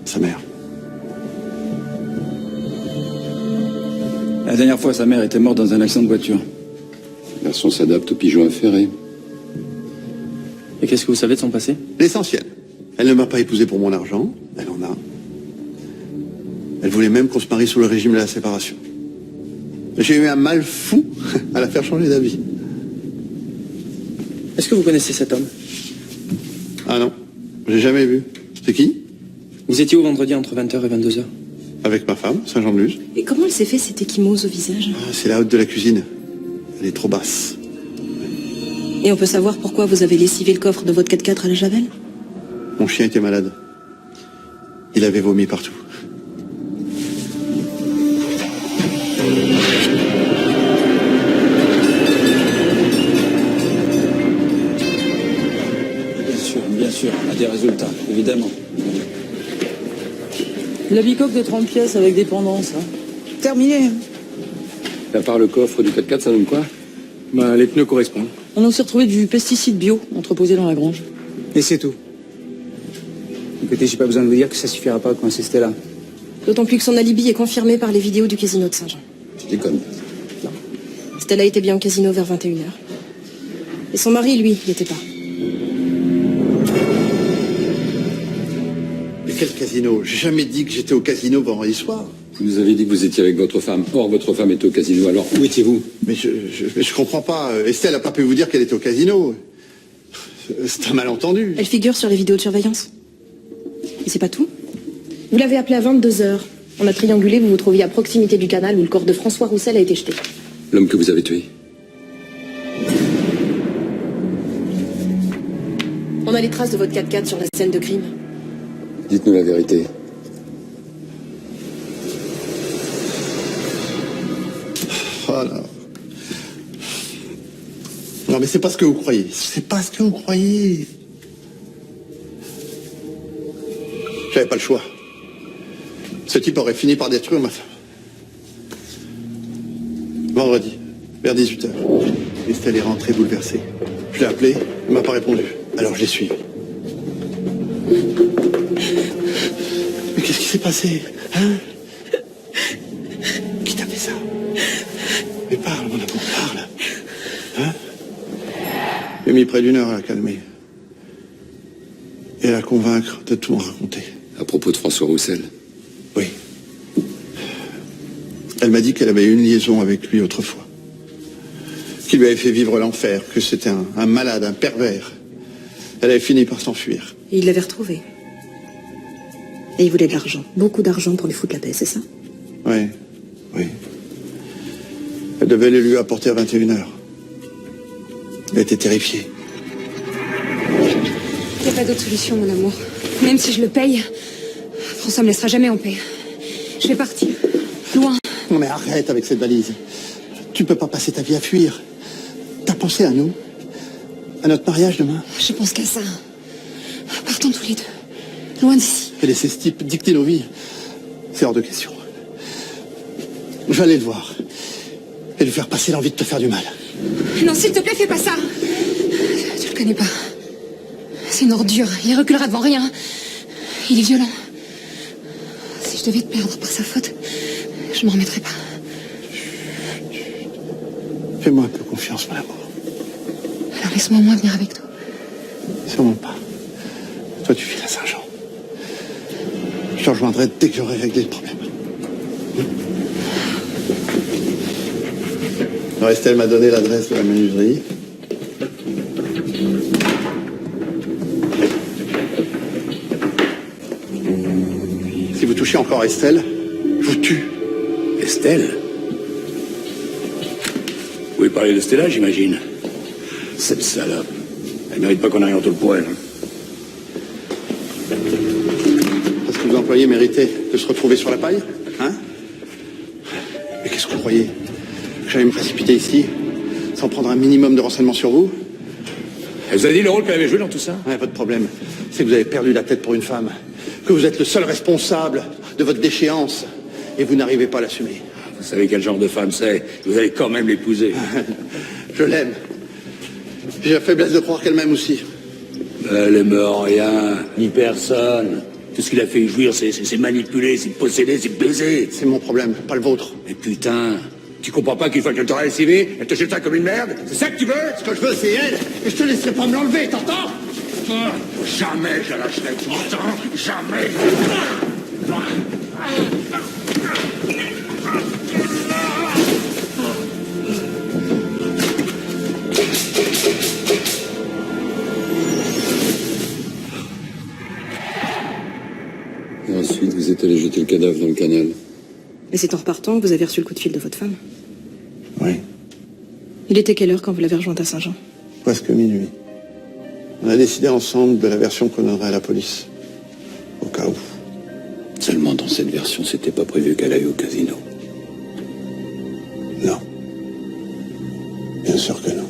Sa mère. La dernière fois, sa mère était morte dans un accident de voiture. Le garçon s'adapte aux pigeons affairés. Et qu'est-ce que vous savez de son passé? L'essentiel. Elle ne m'a pas épousé pour mon argent. Elle en a. Elle voulait même qu'on se marie sous le régime de la séparation. J'ai eu un mal fou à la faire changer d'avis. Est-ce que vous connaissez cet homme? Ah non, j'ai jamais vu. C'est qui? Vous étiez où vendredi entre 20h et 22h? Avec ma femme, Saint-Jean-de-Luz. Et comment elle s'est fait cette échymose au visage? Ah, c'est la haute de la cuisine. Elle est trop basse. Et on peut savoir pourquoi vous avez lessivé le coffre de votre 4x4 à la javel? Mon chien était malade. Il avait vomi partout. Bien sûr, on a des résultats, évidemment. La bicoque de 30 pièces avec dépendance. Hein. Terminé. À part le coffre du 4x4, ça donne quoi? Bah, les pneus correspondent. On a aussi retrouvé du pesticide bio entreposé dans la grange. Et c'est tout. Écoutez, j'ai pas besoin de vous dire que ça suffira pas à coincer Stella. D'autant plus que son alibi est confirmé par les vidéos du casino de Saint-Jean. Je déconne. Stella était bien au casino vers 21h. Et son mari, lui, n'y était pas. Mais quel casino? J'ai jamais dit que j'étais au casino vendredi soir. Vous nous avez dit que vous étiez avec votre femme. Or, votre femme était au casino. Alors, où étiez-vous? Mais je comprends pas. Estelle a pas pu vous dire qu'elle était au casino. C'est un malentendu. Elle figure sur les vidéos de surveillance. Et c'est pas tout. Vous l'avez appelé à 22h. On a triangulé, vous vous trouviez à proximité du canal où le corps de François Roussel a été jeté. L'homme que vous avez tué. On a les traces de votre 4x4 sur la scène de crime. Dites-nous la vérité. Voilà. Non mais c'est pas ce que vous croyez. C'est pas ce que vous croyez. J'avais pas le choix. Ce type aurait fini par détruire ma femme. Vendredi, vers 18h. Estelle est rentrée bouleversée. Je l'ai appelée, elle m'a pas répondu. Alors je l'ai suivie. Mais qu'est-ce qui s'est passé, hein? Qui t'a fait ça? Mais parle, mon amour, parle. Hein? J'ai mis près d'une heure à la calmer. Et à la convaincre de tout me raconter. À propos de François Roussel? Oui. Elle m'a dit qu'elle avait eu une liaison avec lui autrefois. Qu'il lui avait fait vivre l'enfer, que c'était un malade, un pervers. Elle avait fini par s'enfuir. Et il l'avait retrouvé. Et il voulait de l'argent. Beaucoup d'argent pour lui foutre la paix, c'est ça? Oui, oui. Elle devait le lui apporter à 21h. Elle était terrifiée. Il n'y a pas d'autre solution, mon amour. Même si je le paye, François me laissera jamais en paix. Je vais partir. Loin. Non mais arrête avec cette valise. Tu ne peux pas passer ta vie à fuir. T'as pensé à nous? À notre mariage demain? Je pense qu'à ça. Partons tous les deux. Loin d'ici. Et laisser ce type dicter nos vies, c'est hors de question. Je vais aller le voir. Et lui faire passer l'envie de te faire du mal. Non, s'il te plaît, fais pas ça. Tu le connais pas. C'est une ordure. Il reculera devant rien. Il est violent. Si je devais te perdre par sa faute, je m'en remettrai pas. Fais-moi un peu confiance, mon amour. Alors laisse-moi au moins venir avec toi. Sûrement pas. Toi, tu files à Saint-Jean. Je te rejoindrai dès que j'aurai réglé le problème. Alors, Estelle m'a donné l'adresse de la menuiserie. Si vous touchez encore Estelle, je vous tue. Estelle? Vous voulez parler de Stella, j'imagine? Cette salope. Elle mérite pas qu'on aille entre le poêle. Parce que vos employés méritaient de se retrouver sur la paille, hein? Mais qu'est-ce que vous croyez? Que j'allais me précipiter ici, sans prendre un minimum de renseignements sur vous? Elle vous a dit le rôle qu'elle avait joué dans tout ça? Ouais, votre problème, c'est que vous avez perdu la tête pour une femme, que vous êtes le seul responsable de votre déchéance, et vous n'arrivez pas à l'assumer. Vous savez quel genre de femme c'est. Vous allez quand même l'épouser. Je l'aime. J'ai la faiblesse de croire qu'elle m'aime aussi. Elle aime rien, ni personne. Tout ce qu'il a fait jouir, c'est manipuler, c'est posséder, c'est baiser. C'est mon problème, pas le vôtre. Mais putain, tu comprends pas qu'une fois qu'elle t'aura lessivé, elle te jettera comme une merde? C'est ça que tu veux? Ce que je veux, c'est elle, et je te laisserai pas me l'enlever, t'entends? Jamais je la lâcherai, tu m'entends? Jamais. Et ensuite, vous êtes allé jeter le cadavre dans le canal. Mais c'est en repartant que vous avez reçu le coup de fil de votre femme. Oui. Il était quelle heure quand vous l'avez rejointe à Saint-Jean? Presque minuit. On a décidé ensemble de la version qu'on donnerait à la police. Au cas où. Seulement dans cette version, c'était pas prévu qu'elle aille au casino. Non. Bien sûr que non.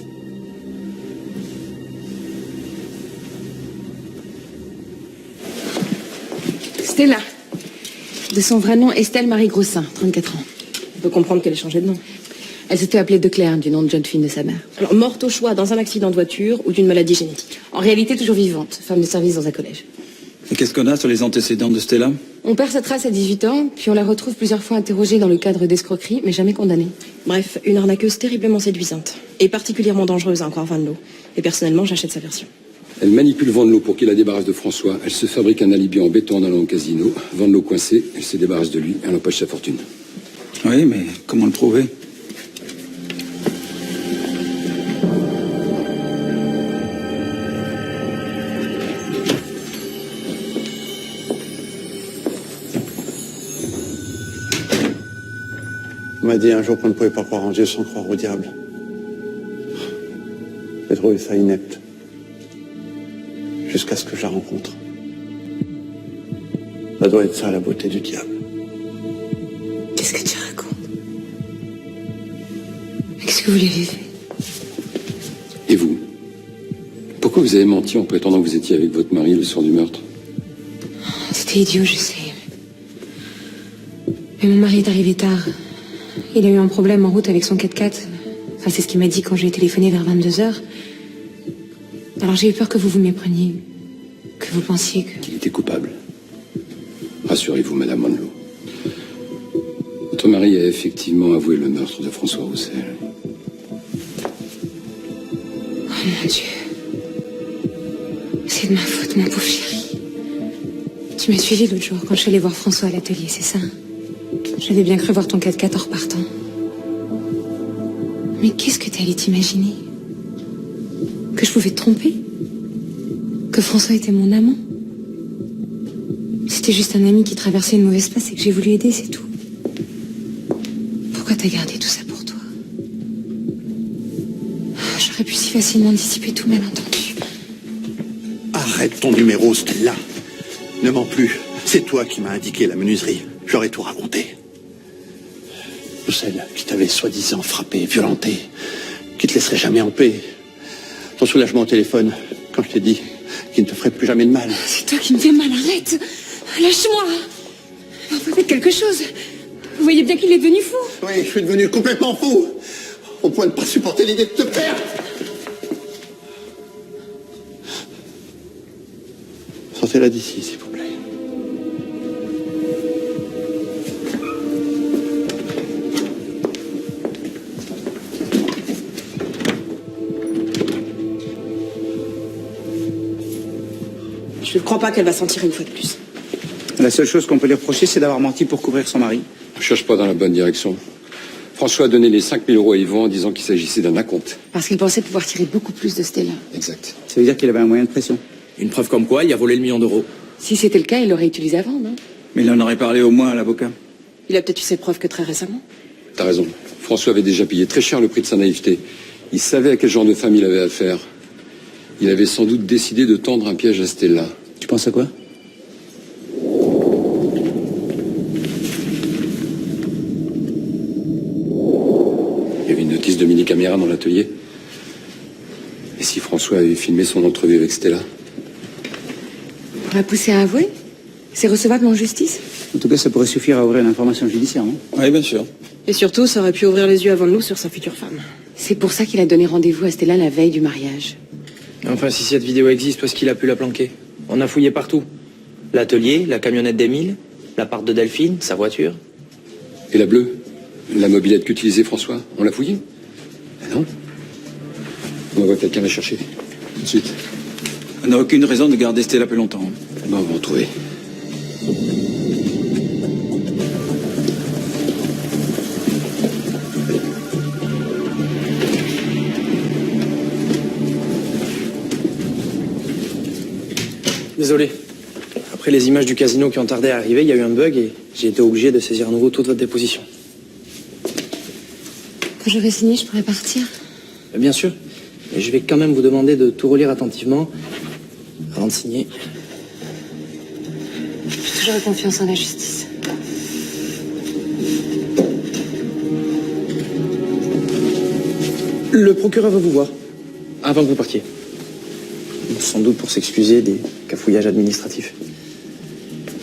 Stella. De son vrai nom, Estelle Marie Grossin, 34 ans. On peut comprendre qu'elle ait changé de nom. Elle s'était appelée De Claire, du nom de jeune fille de sa mère. Alors, morte au choix dans un accident de voiture ou d'une maladie génétique. En réalité, toujours vivante, femme de service dans un collège. Et qu'est-ce qu'on a sur les antécédents de Stella? On perd sa trace à 18 ans, puis on la retrouve plusieurs fois interrogée dans le cadre d'escroquerie, mais jamais condamnée. Bref, une arnaqueuse terriblement séduisante. Et particulièrement dangereuse, encore Van Loo. Et personnellement, j'achète sa version. Elle manipule Van Loo pour qu'il la débarrasse de François. Elle se fabrique un alibi en béton en allant au casino. Van Loo coincé, elle se débarrasse de lui. Elle empoche sa fortune. Oui, mais comment le prouver? dit un jour qu'on ne pouvait pas croire en Dieu sans croire au diable. J'ai trouvé ça inepte. Jusqu'à ce que je la rencontre. Ça doit être ça la beauté du diable. Qu'est-ce que tu racontes? Qu'est-ce que vous lui avez fait? Et vous? Pourquoi vous avez menti en prétendant que vous étiez avec votre mari le soir du meurtre? C'était idiot, je sais. Mais mon mari est arrivé tard. Il a eu un problème en route avec son 4x4. Enfin, c'est ce qu'il m'a dit quand j'ai téléphoné vers 22h. Alors j'ai eu peur que vous vous mépreniez. Que vous pensiez que... Qu'il était coupable. Rassurez-vous, Madame Manlot. Votre mari a effectivement avoué le meurtre de François Roussel. Oh mon Dieu. C'est de ma faute, mon pauvre chéri. Tu m'as suivi l'autre jour quand je suis allée voir François à l'atelier, c'est ça? J'avais bien cru voir ton 4x4 en repartant. Mais qu'est-ce que t'es allé t'imaginer? Que je pouvais te tromper? Que François était mon amant? C'était juste un ami qui traversait une mauvaise passe et que j'ai voulu aider, c'est tout. Pourquoi t'as gardé tout ça pour toi? J'aurais pu si facilement dissiper tout malentendu. Arrête ton numéro, Stella. Ne mens plus. C'est toi qui m'as indiqué la menuiserie. J'aurais tout raconté. Celle qui t'avait soi-disant frappé, violenté, qui te laisserait jamais en paix. Ton soulagement au téléphone, quand je t'ai dit qu'il ne te ferait plus jamais de mal. C'est toi qui me fais mal, arrête! Lâche-moi! Enfin, faites quelque chose. Vous voyez bien qu'il est devenu fou. Oui, je suis devenu complètement fou. Au point de ne pas supporter l'idée de te perdre. Sortez-la d'ici, s'il vous plaît. Je ne crois pas qu'elle va s'en tirer une fois de plus. La seule chose qu'on peut lui reprocher, c'est d'avoir menti pour couvrir son mari. Je cherche pas dans la bonne direction. François a donné les 5 000 € à Yvon en disant qu'il s'agissait d'un acompte. Parce qu'il pensait pouvoir tirer beaucoup plus de Stella. Exact. Ça veut dire qu'il avait un moyen de pression. Une preuve comme quoi, il a volé le $1 000 000. Si c'était le cas, il l'aurait utilisé avant, non? Mais il en aurait parlé au moins à l'avocat. Il a peut-être eu ses preuves que très récemment. T'as raison. François avait déjà payé très cher le prix de sa naïveté. Il savait à quel genre de femme il avait affaire. Il avait sans doute décidé de tendre un piège à Stella. Tu penses à quoi? Il y avait une notice de mini-caméra dans l'atelier. Et si François avait filmé son entrevue avec Stella? Pour la pousser à avouer? C'est recevable en justice? En tout cas, ça pourrait suffire à ouvrir une information judiciaire, non? Oui, bien sûr. Et surtout, ça aurait pu ouvrir les yeux avant de nous sur sa future femme. C'est pour ça qu'il a donné rendez-vous à Stella la veille du mariage. Enfin, si cette vidéo existe, où est-ce qu'il a pu la planquer? On a fouillé partout. L'atelier, la camionnette d'Émile, l'appart de Delphine, sa voiture. Et la bleue? La mobilette qu'utilisait François? On l'a fouillée? Ah non. On va voir quelqu'un la chercher. Tout de suite. On n'a aucune raison de garder Stella plus longtemps. Bon, on va retrouver. Désolé. Après les images du casino qui ont tardé à arriver, il y a eu un bug et j'ai été obligé de saisir à nouveau toute votre déposition. Quand j'aurai signé, je pourrai partir. Bien sûr. Mais je vais quand même vous demander de tout relire attentivement avant de signer. J'ai toujours eu confiance en la justice. Le procureur veut vous voir, avant que vous partiez. Sans doute pour s'excuser des cafouillages administratifs.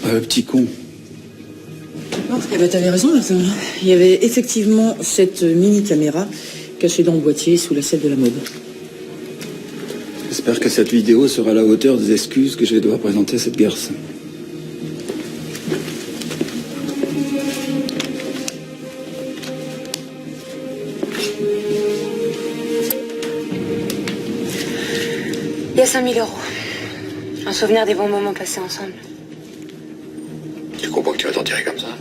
Petit con. Eh ben, t'avais raison, Martin. Il y avait effectivement cette mini-caméra cachée dans le boîtier sous la selle de la mode. J'espère que cette vidéo sera à la hauteur des excuses que je vais devoir présenter à cette garce. Il y a 5 000 €. Un souvenir des bons moments passés ensemble. Tu comprends que tu vas t'en tirer comme ça?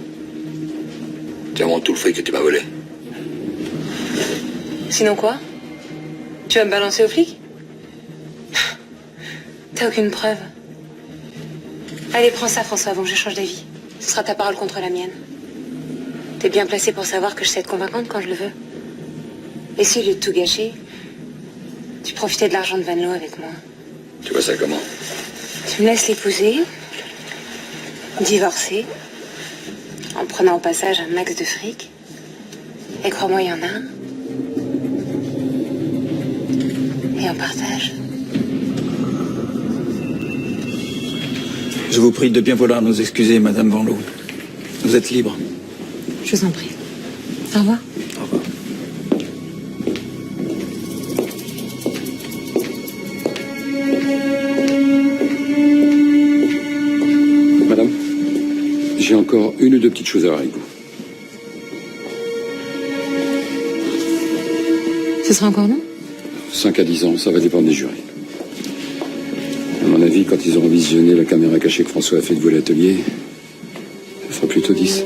Tu as tout le fric que tu m'as volé. Sinon quoi? Tu vas me balancer aux flics? T'as aucune preuve. Allez, prends ça, François, avant que je change d'avis. Ce sera ta parole contre la mienne. T'es bien placé pour savoir que je sais être convaincante quand je le veux. Et si, au lieu de tout gâcher, tu profitais de l'argent de Vanloo avec moi? Tu vois ça comment? Tu me laisses l'épouser, divorcer, en prenant au passage un max de fric. Et crois-moi, il y en a un. Et on partage. Je vous prie de bien vouloir nous excuser, Madame Vanloo. Vous êtes libre. Je vous en prie. Au revoir. Au revoir. Madame, j'ai encore une ou deux petites choses à voir avec vous. Ce sera encore long? 5 à 10 ans, ça va dépendre des jurys. À mon avis, quand ils auront visionné la caméra cachée que François a fait de vous à l'atelier, ça sera plutôt 10.